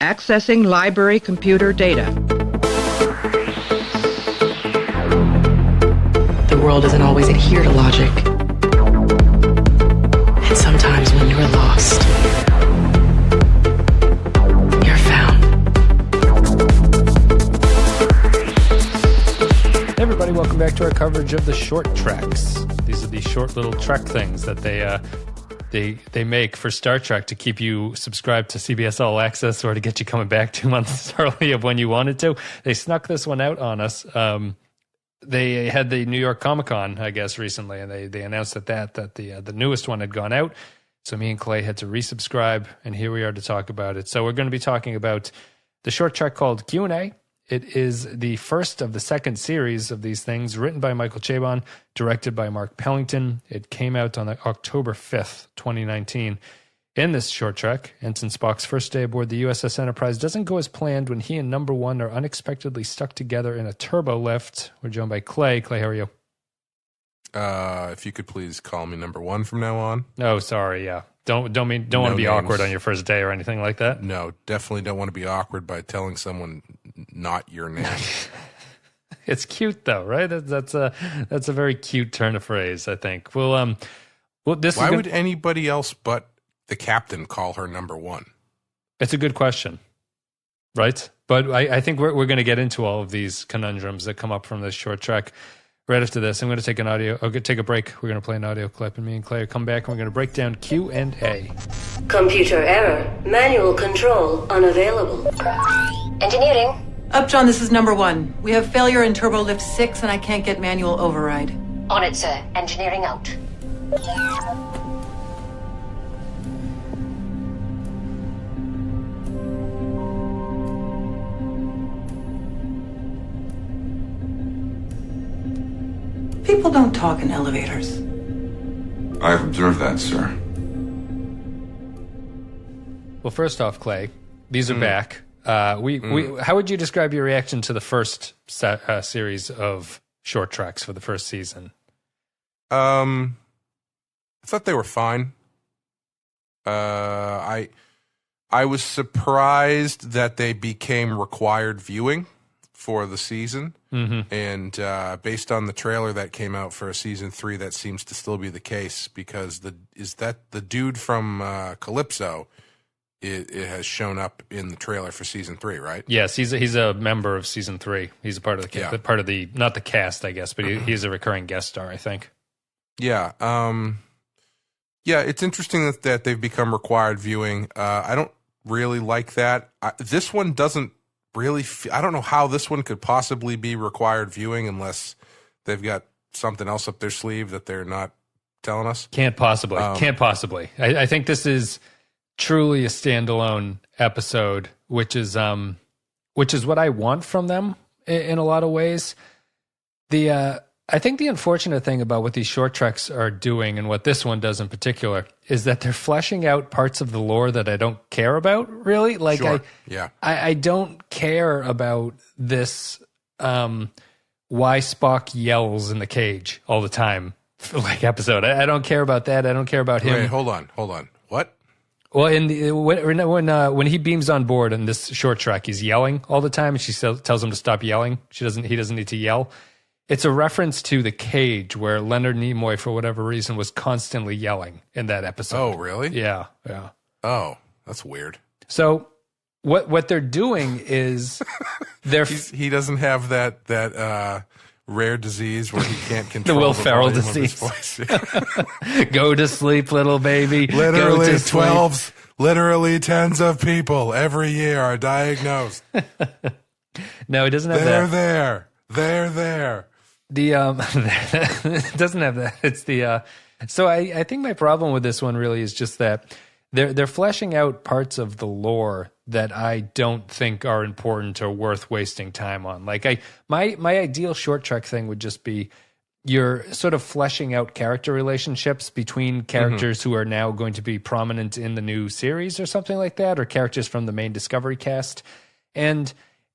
Accessing library computer data. The world doesn't always adhere to logic. And sometimes when you're lost, you're found. Hey everybody, welcome back to our coverage of the short treks. These are the short little trek things that they make for Star Trek to keep you subscribed to CBS All Access or to get you coming back 2 months early of when you wanted to. They snuck this one out on us. They had the New York Comic-Con, I guess, recently, and they announced that the newest one had gone out. So me and Clay had to resubscribe, and here we are to talk about it. So we're going to be talking about the short trek called Q&A. It is the first of the second series of these things, written by Michael Chabon, directed by Mark Pellington. It came out on October 5th, 2019. In this short trek, Ensign Spock's first day aboard the USS Enterprise doesn't go as planned when he and Number One are unexpectedly stuck together in a turbolift. We're joined by Clay. Clay, how are you? If you could please call me Number One from now on. Oh, sorry, yeah. Don't want to be awkward on your first day or anything like that. No, definitely don't want to be awkward by telling someone not your name. It's cute though, right? That's a very cute turn of phrase, I think. Well, Why would anybody else but the captain call her Number One? It's a good question, right? But I think we're going to get into all of these conundrums that come up from this short trek right after this. I'm going to take take a break. We're going to play an audio clip, and me and Clay come back, and we're going to break down Q&A. Computer error. Manual control unavailable. Engineering. Upjohn, this is Number One. We have failure in Turbolift 6, and I can't get manual override. On it, sir. Engineering out. People don't talk in elevators. I've observed that, sir. Well, first off, Clay, these are back. How would you describe your reaction to the first series of short treks for the first season? I thought they were fine. I was surprised that they became required viewing for the season. Mm-hmm. And based on the trailer that came out for season 3, that seems to still be the case, because the dude from Calypso, it has shown up in the trailer for season 3, right? Yes, he's a member of season 3. He's a part of the not the cast, I guess, but he's a recurring guest star, I think. Yeah. It's interesting that they've become required viewing. I don't really like that. This one doesn't really I don't know how this one could possibly be required viewing unless they've got something else up their sleeve that they're not telling us. Can't possibly. I think this is truly a standalone episode, which is what I want from them in a lot of ways. I think the unfortunate thing about what these short treks are doing, and what this one does in particular, is that they're fleshing out parts of the lore that I don't care about, really. Like, sure. I don't care about this, why Spock yells in the cage all the time, like, episode. I don't care about that. I don't care about him. Wait, hold on. What? Well, when he beams on board in this short trek, he's yelling all the time, and she tells him to stop yelling. He doesn't need to yell. It's a reference to the cage, where Leonard Nimoy, for whatever reason, was constantly yelling in that episode. Oh, really? Yeah. Oh, that's weird. So what they're doing is he doesn't have that rare disease where he can't control the Will Ferrell disease. Go to sleep, little baby. Literally tens of people every year are diagnosed. No, he doesn't have that. They're there. It doesn't have that. It's so I think my problem with this one really is just that they're fleshing out parts of the lore that I don't think are important or worth wasting time on. Like my ideal short trek thing would just be you're sort of fleshing out character relationships between characters who are now going to be prominent in the new series or something like that, or characters from the main Discovery cast. And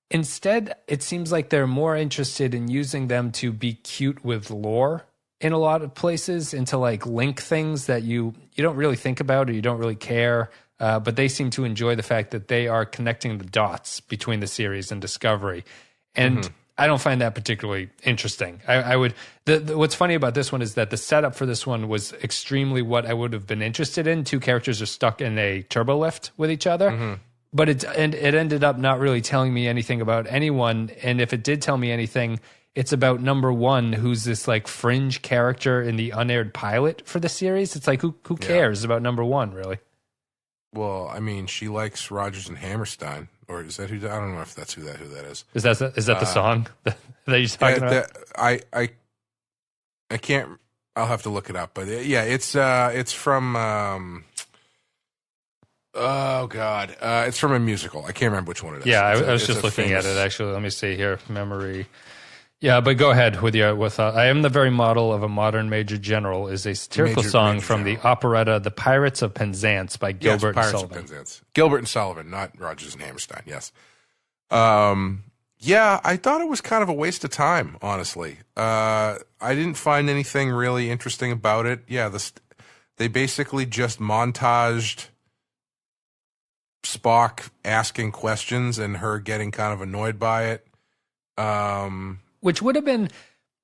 instead, it seems like they're more interested in using them to be cute with lore in a lot of places, and to like link things that you don't really think about or you don't really care but they seem to enjoy the fact that they are connecting the dots between the series and Discovery. And I don't find that particularly interesting. I would. What's funny about this one is that the setup for this one was extremely what I would have been interested in. Two characters are stuck in a turbolift with each other, but it ended up not really telling me anything about anyone. And if it did tell me anything, it's about number one, who's this like fringe character in the unaired pilot for the series. It's like who cares about number one, really? Well, I mean, she likes Rodgers and Hammerstein. Or is that who? I don't know if that's who that is. Is that the song that you're talking about? I can't. I'll have to look it up. But yeah, it's from. Oh God, it's from a musical. I can't remember which one it is. Yeah, I was just looking at it actually. Let me see here. Memory. Yeah, but go ahead with I Am the Very Model of a Modern Major General is a satirical song from the operetta The Pirates of Penzance by Gilbert and Sullivan. Of Penzance. Gilbert and Sullivan, not Rodgers and Hammerstein, yes. Yeah, I thought it was kind of a waste of time, honestly. I didn't find anything really interesting about it. Yeah, they basically just montaged Spock asking questions and her getting kind of annoyed by it. Which would have been,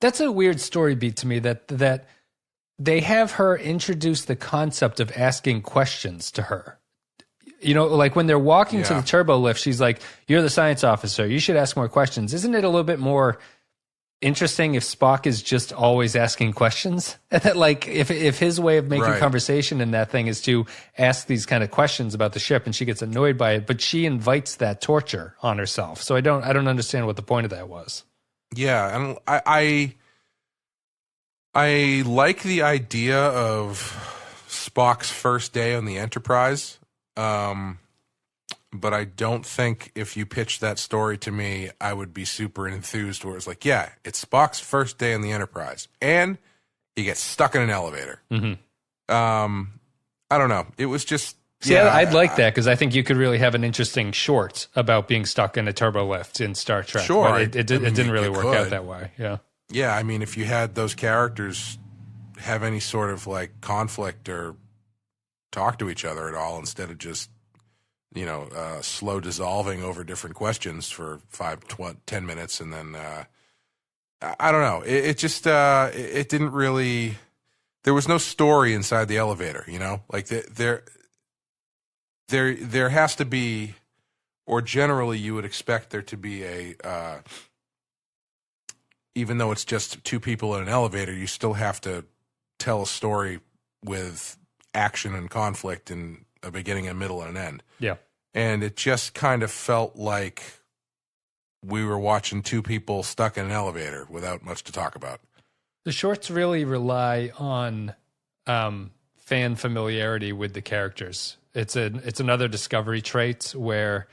that's a weird story beat to me that they have her introduce the concept of asking questions to her. You know, like when they're walking to the turbo lift, she's like, "You're the science officer. You should ask more questions." Isn't it a little bit more interesting if Spock is just always asking questions? That like if his way of making conversation in that thing is to ask these kind of questions about the ship, and she gets annoyed by it, but she invites that torture on herself. So I don't understand what the point of that was. Yeah, and I like the idea of Spock's first day on the Enterprise, but I don't think if you pitched that story to me, I would be super enthused. Where it's like, yeah, it's Spock's first day on the Enterprise, and he gets stuck in an elevator. I don't know. It was just. See, yeah, I'd like that because I think you could really have an interesting short about being stuck in a turbo lift in Star Trek. Sure. But it didn't really work out that way. Yeah. Yeah. I mean, if you had those characters have any sort of like conflict or talk to each other at all instead of just, slow dissolving over different questions for 10 minutes. And then, I don't know. It just, it didn't really, there was no story inside the elevator, like there has to be, or generally you would expect there to be a, even though it's just two people in an elevator, you still have to tell a story with action and conflict and a beginning, a middle, and an end. Yeah. And it just kind of felt like we were watching two people stuck in an elevator without much to talk about. The shorts really rely on fan familiarity with the characters. It's another Discovery trait where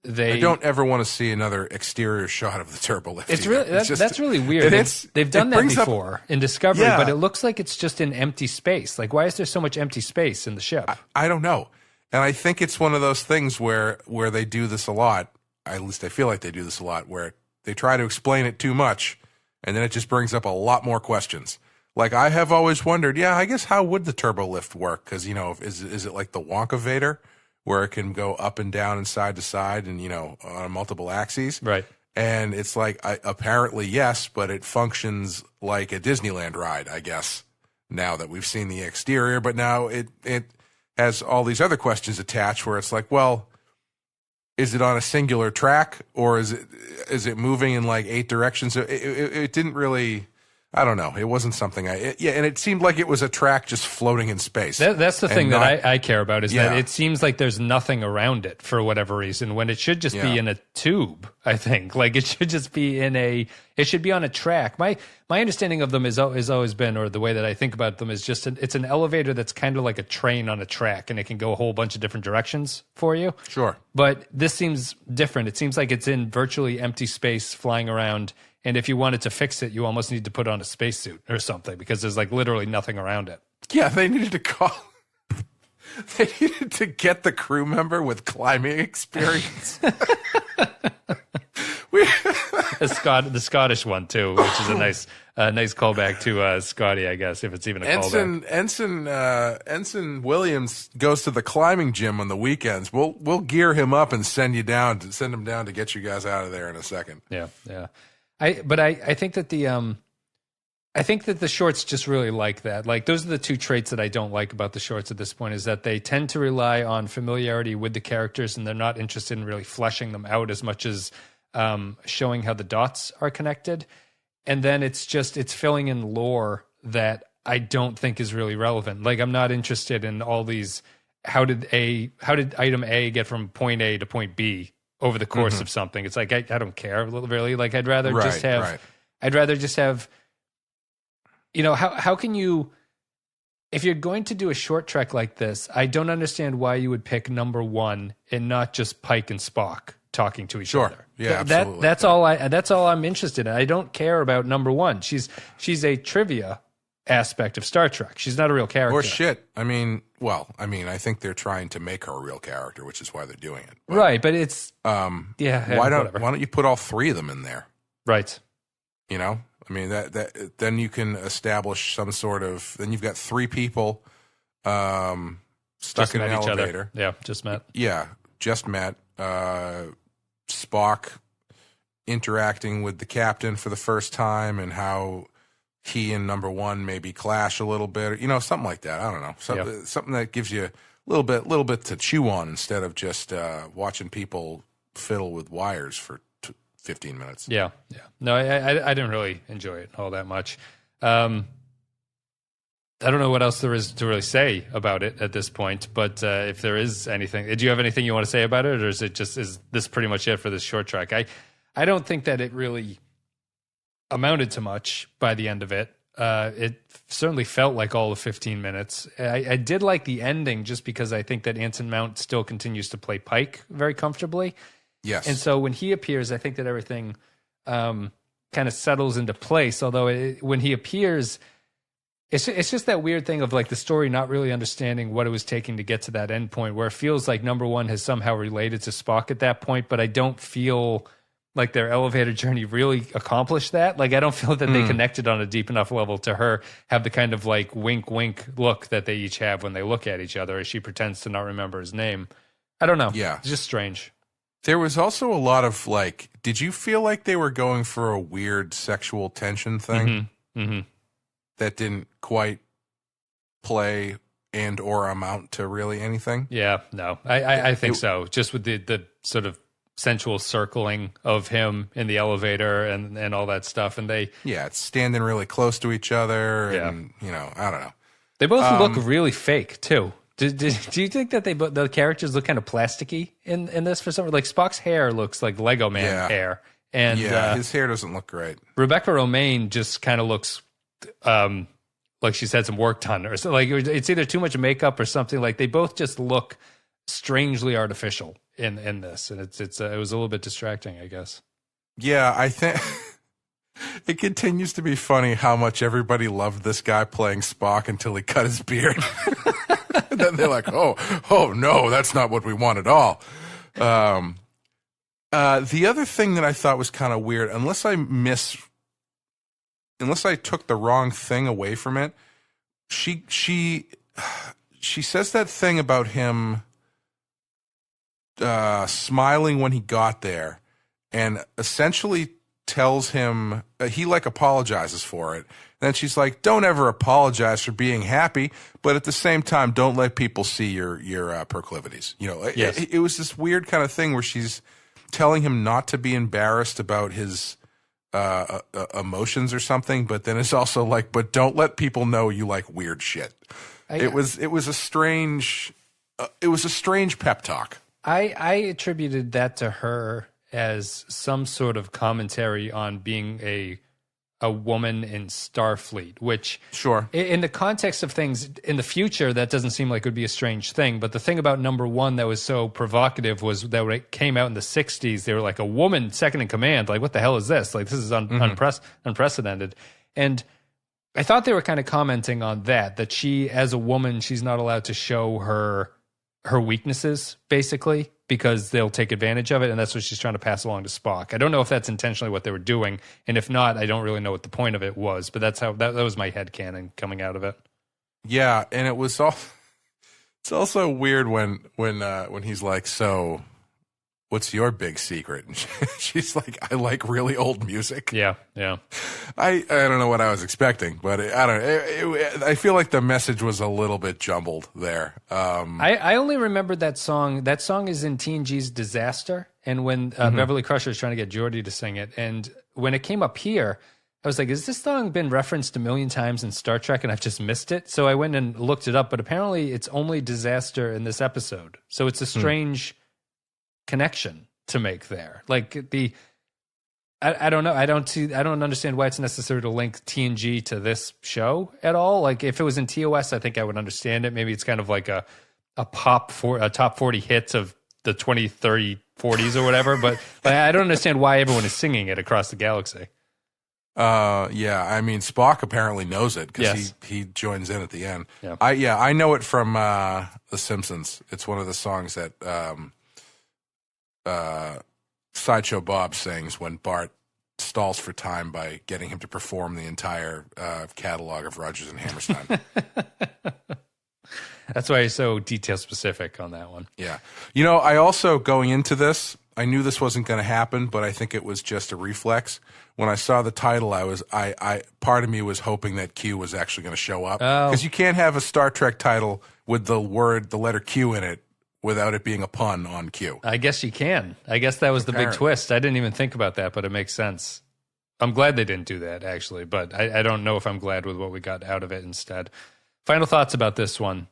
I don't ever want to see another exterior shot of the turbolift. It's really that's really weird. They've done that before in Discovery, but it looks like it's just in empty space. Like, why is there so much empty space in the ship? I don't know, and I think it's one of those things where they do this a lot. At least I feel like they do this a lot, where they try to explain it too much, and then it just brings up a lot more questions. Like, I have always wondered, I guess how would the turbo lift work? Because, is it like the Wonka Vader, where it can go up and down and side to side and, on multiple axes? Right. And it's like, apparently, yes, but it functions like a Disneyland ride, I guess, now that we've seen the exterior. But now it has all these other questions attached where it's like, well, is it on a singular track or is it moving in like 8 directions? It didn't really... I don't know. It wasn't something and it seemed like it was a track just floating in space. That's the thing that I care about is that it seems like there's nothing around it for whatever reason when it should just be in a tube, I think. Like it should just be it should be on a track. My understanding of them has always been, or the way that I think about them is just it's an elevator that's kind of like a train on a track and it can go a whole bunch of different directions for you. Sure. But this seems different. It seems like it's in virtually empty space flying around. And if you wanted to fix it, you almost need to put on a spacesuit or something because there's like literally nothing around it. Yeah, they needed to call. They needed to get the crew member with climbing experience. the Scottish one too, which is a nice callback to Scotty, I guess, if it's even a callback. Ensign Williams goes to the climbing gym on the weekends. We'll gear him up and send him down to get you guys out of there in a second. Yeah. I think that the shorts just really like that. Like, those are the two traits that I don't like about the shorts at this point, is that they tend to rely on familiarity with the characters, and they're not interested in really fleshing them out as much as showing how the dots are connected. And then it's filling in lore that I don't think is really relevant. Like, I'm not interested in all these, how did item A get from point A to point B over the course of something? It's like, I don't care really. Like, I'd rather just have, you know, how can you, if you're going to do a short trek like this, I don't understand why you would pick number 1 and not just Pike and Spock talking to each other. Yeah, absolutely. That's all I'm interested in. I don't care about number 1. She's a trivia aspect of Star Trek. She's not a real character. Or shit. I think they're trying to make her a real character, which is why they're doing it. But, right, but it's why don't you put all 3 of them in there? Right. You know? I mean, that then you can establish some sort of, then you've got 3 people stuck just in an elevator. Other. Yeah, just met. Yeah, just met. Spock interacting with the captain for the first time, and how he and number 1 maybe clash a little bit, you know, something like that. I don't know, something that gives you a little bit to chew on, instead of just watching people fiddle with wires for 15 minutes. Yeah. No, I didn't really enjoy it all that much. I don't know what else there is to really say about it at this point, but if there is anything, do you have anything you want to say about it, or is this pretty much it for this short track? I don't think that it really amounted to much by the end of it. It certainly felt like all of 15 minutes. I did like the ending, just because I think that Anson Mount still continues to play Pike very comfortably. Yes. And so when he appears, I think that everything kind of settles into place. Although when he appears, it's just that weird thing of like the story not really understanding what it was taking to get to that end point, where it feels like number 1 has somehow related to Spock at that point, but I don't feel like their elevator journey really accomplished that. Like, I don't feel that they connected on a deep enough level to her have the kind of like wink, wink look that they each have when they look at each other as she pretends to not remember his name. I don't know. Yeah. It's just strange. There was also a lot of like, did you feel like they were going for a weird sexual tension thing that didn't quite play and or amount to really anything? Yeah, no, I think so. Just with the sort of sensual circling of him in the elevator and all that stuff, and it's standing really close to each other, and you know, I don't know. They both look really fake too. Do you think that the characters look kind of plasticky in this for some? Like, Spock's hair looks like Lego Man hair, and his hair doesn't look great. Rebecca Romaine just kind of looks like she's had some work done, or so. Like, it's either too much makeup or something. Like, they both just look strangely artificial in this, and it was a little bit distracting, I guess. Yeah, I think it continues to be funny how much everybody loved this guy playing Spock until he cut his beard. And then they're like, oh no, that's not what we want at all. The other thing that I thought was kind of weird, unless I took the wrong thing away from it, she says that thing about him smiling when he got there, and essentially tells him he like apologizes for it. And then she's like, don't ever apologize for being happy, but at the same time, don't let people see your proclivities. You know, yes. It was this weird kind of thing where she's telling him not to be embarrassed about his emotions or something, but then it's also like, but don't let people know you like weird shit. It was a strange pep talk. I attributed that to her as some sort of commentary on being a woman in Starfleet, which sure, in the context of things in the future, that doesn't seem like it would be a strange thing. But the thing about number 1 that was so provocative was that when it came out in the 60s, they were like, a woman second in command. Like, what the hell is this? Like, this is unprecedented. And I thought they were kind of commenting on that she, as a woman, she's not allowed to show her weaknesses, basically. because they'll take advantage of it, and that's what she's trying to pass along to Spock. I don't know if that's intentionally what they were doing, and if not, I don't really know what the point of it was, but that's how that was my headcanon coming out of it. Yeah, and it was all. It's also weird when he's like, "So, what's your big secret?" And she's like, "I like really old music." Yeah. I don't know what I was expecting, but I don't. I feel like the message was a little bit jumbled there. I only remembered that song. That song is in TNG's Disaster, and when Beverly Crusher is trying to get Geordi to sing it, and when it came up here, I was like, has this song been referenced a million times in Star Trek and I've just missed it? So I went and looked it up, but apparently it's only Disaster in this episode. So it's a strange connection to make there. Like I don't know. I don't understand why it's necessary to link TNG to this show at all. Like if it was in TOS, I think I would understand it. Maybe it's kind of like a top 40 hits of the 20, 30, 40s or whatever. But I don't understand why everyone is singing it across the galaxy. Yeah, I mean Spock apparently knows it because he joins in at the end. Yeah. I know it from The Simpsons. It's one of the songs that Sideshow Bob sings when Bart stalls for time by getting him to perform the entire catalog of Rodgers and Hammerstein. That's why he's so detail specific on that one. Yeah. You know, I also, going into this, I knew this wasn't going to happen, but I think it was just a reflex. When I saw the title, I part of me was hoping that Q was actually going to show up, because you can't have a Star Trek title with the letter Q in it without it being a pun on Q. I guess you can. I guess that was the big twist. I didn't even think about that, but it makes sense. I'm glad they didn't do that, actually, but I don't know if I'm glad with what we got out of it instead. Final thoughts about this one.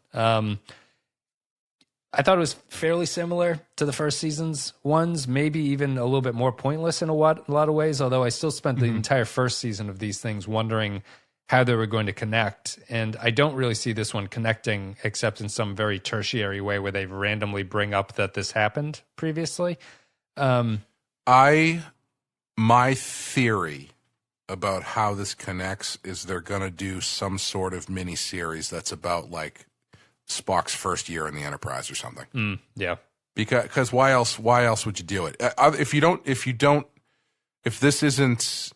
I thought it was fairly similar to the first season's ones, maybe even a little bit more pointless in a lot of ways, although I still spent the entire first season of these things wondering how they were going to connect. And I don't really see this one connecting except in some very tertiary way where they randomly bring up that this happened previously. My theory about how this connects is they're going to do some sort of mini series that's about like Spock's first year in the Enterprise or something. Yeah. Because why else would you do it? If this isn't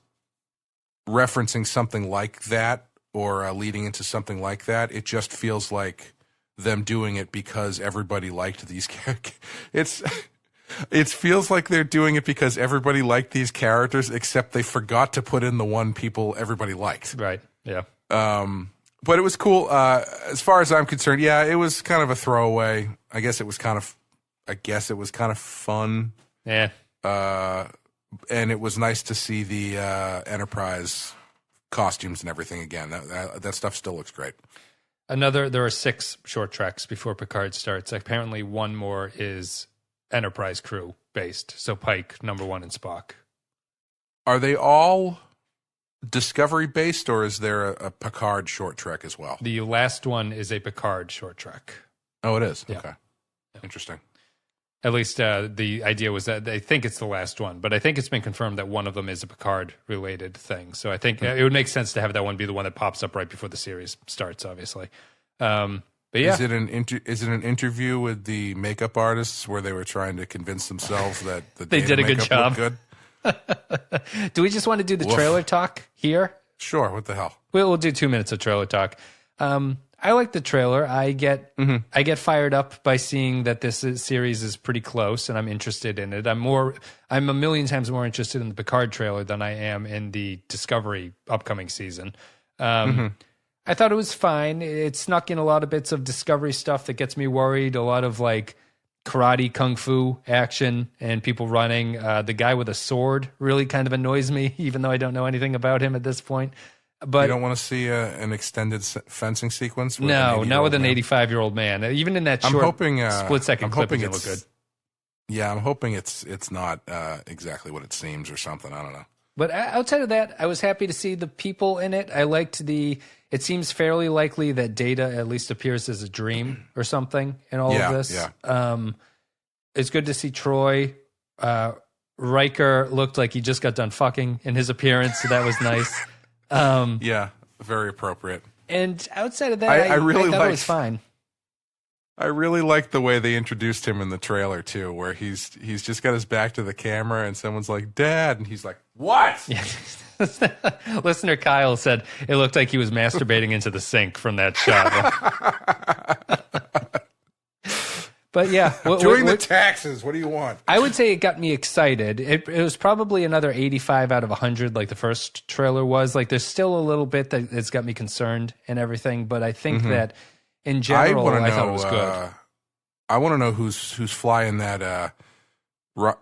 referencing something like that or leading into something like that, it just feels like them doing it because everybody liked these characters. It feels like they're doing it because everybody liked these characters, except they forgot to put in the one everybody liked. Right. Yeah. But it was cool. As far as I'm concerned, yeah, it was kind of a throwaway. I guess it was kind of fun. Yeah. And it was nice to see the Enterprise costumes and everything again. That stuff still looks great. There are 6 short treks before Picard starts. Apparently one more is Enterprise crew based. So Pike, number 1, and Spock. Are they all Discovery based, or is there a Picard short trek as well? The last one is a Picard short trek. Oh, it is? Yeah. Okay. Interesting. At least the idea was that they think it's the last one, but I think it's been confirmed that one of them is a Picard-related thing. So I think it would make sense to have that one be the one that pops up right before the series starts, obviously. But yeah. Is it an interview with the makeup artists where they were trying to convince themselves that they did a good job? Good? Do we just want to do the trailer talk here? Sure. What the hell? We'll do 2 minutes of trailer talk. I like the trailer. I get fired up by seeing that this series is pretty close, and I'm interested in it. I'm a million times more interested in the Picard trailer than I am in the Discovery upcoming season. I thought it was fine. It snuck in a lot of bits of Discovery stuff that gets me worried. A lot of like karate, kung fu action, and people running. The guy with a sword really kind of annoys me, even though I don't know anything about him at this point. But you don't want to see an extended fencing sequence? No, not with an 85-year-old man. Even in that short split-second clip, it look good. Yeah, I'm hoping it's not exactly what it seems or something. I don't know. But outside of that, I was happy to see the people in it. I liked it seems fairly likely that Data at least appears as a dream or something in all of this. Yeah. It's good to see Troy. Riker looked like he just got done fucking in his appearance, so that was nice. Yeah, very appropriate. And outside of that, I thought it was fine. I really like the way they introduced him in the trailer too, where he's just got his back to the camera and someone's like, "Dad," and he's like, "What?" Yeah. Listener Kyle said it looked like he was masturbating into the sink from that shot. But yeah, doing the taxes. What do you want? I would say it got me excited. It was probably another 85 out of 100, like the first trailer was. Like, there's still a little bit that it's got me concerned and everything, but I think that in general, I thought it was good. I want to know who's flying that OG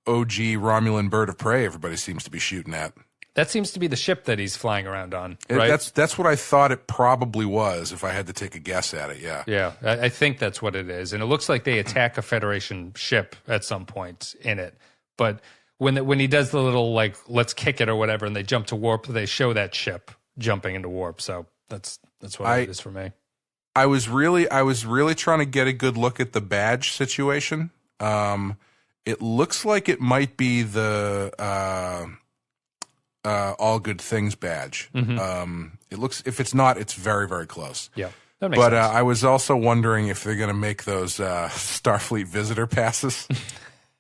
Romulan bird of prey everybody seems to be shooting at. That seems to be the ship that he's flying around on, right? That's what I thought it probably was, if I had to take a guess at it, yeah. Yeah, I think that's what it is. And it looks like they attack a Federation ship at some point in it. But when he does the little, like, let's kick it or whatever, and they jump to warp, they show that ship jumping into warp. So that's what it is for me. I was really trying to get a good look at the badge situation. It looks like it might be the... All Good Things badge. It looks, if it's not, it's very, very close. Yeah, that makes sense. I was also wondering if they're going to make those Starfleet visitor passes.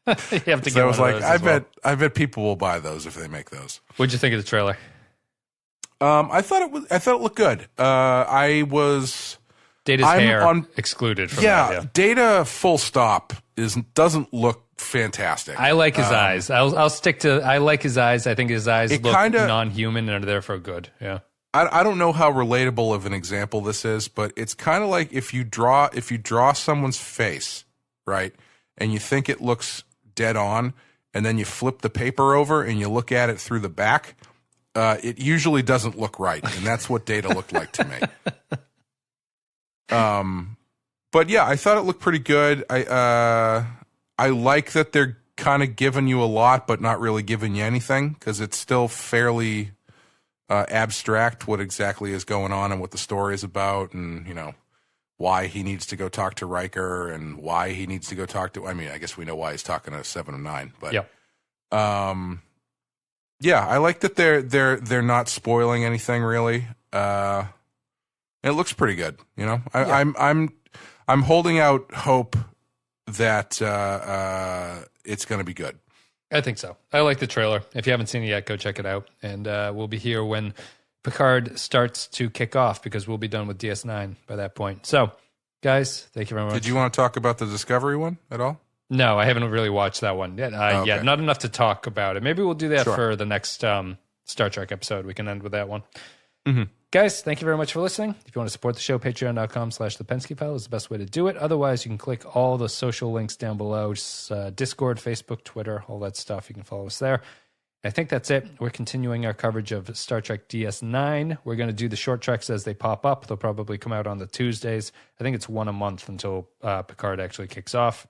You have to get I was one like, of those I bet people will buy those if they make those. What'd you think of the trailer? I thought it looked good. Data's hair excluded from that. Yeah, Data full stop doesn't look fantastic. I like his eyes. I'll stick to. I like his eyes. I think his eyes look non-human and are therefore good. Yeah. I don't know how relatable of an example this is, but it's kind of like if you draw someone's face, right, and you think it looks dead on, and then you flip the paper over and you look at it through the back, it usually doesn't look right, and that's what Data looked like to me. But yeah, I thought it looked pretty good. I like that they're kind of giving you a lot, but not really giving you anything, because it's still fairly abstract what exactly is going on and what the story is about, and why he needs to go talk to Riker and why he needs to go talk to. I mean, I guess we know why he's talking to 7 of 9, but yeah, I like that they're not spoiling anything really. It looks pretty good. I'm holding out hope that it's going to be good. I think so. I like the trailer. If you haven't seen it yet, go check it out. And we'll be here when Picard starts to kick off, because we'll be done with DS9 by that point. So, guys, thank you very much. Did you want to talk about the Discovery one at all? No, I haven't really watched that one yet. Okay. Not enough to talk about it. Maybe we'll do that for the next Star Trek episode. We can end with that one. Mm-hmm. Guys, thank you very much for listening. If you want to support the show, patreon.com/the Pensky File is the best way to do it. Otherwise, you can click all the social links down below. Just, Discord, Facebook, Twitter, all that stuff. You can follow us there. I think that's it. We're continuing our coverage of Star Trek DS9. We're going to do the short treks as they pop up. They'll probably come out on the Tuesdays. I think it's one a month until Picard actually kicks off.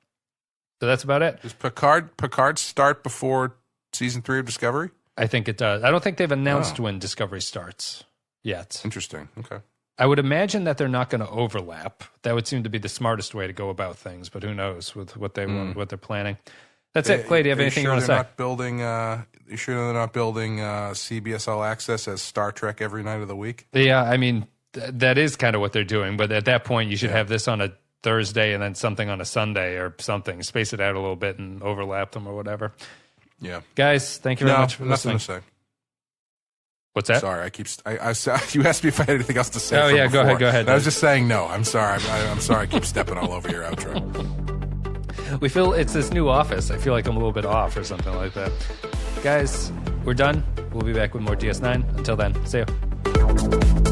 So that's about it. Does Picard start before season 3 of Discovery? I think it does. I don't think they've announced when Discovery starts yet. Interesting. Okay. I would imagine that they're not going to overlap. That would seem to be the smartest way to go about things, but who knows with what they want, what they're planning. That's it. Clay, do you have anything you want to say? You sure they're not building CBS All Access as Star Trek every night of the week? Yeah, I mean, that is kind of what they're doing, but at that point, you should have this on a Thursday and then something on a Sunday or something. Space it out a little bit and overlap them or whatever. Yeah. Guys, thank you very much for listening. Nothing to say. What's that? Sorry, you asked me if I had anything else to say. Oh, yeah, before. Go ahead. I was just saying no. I'm sorry. I'm sorry I keep stepping all over your outro. We feel it's this new office. I feel like I'm a little bit off or something like that. Guys, we're done. We'll be back with more DS9. Until then, see you.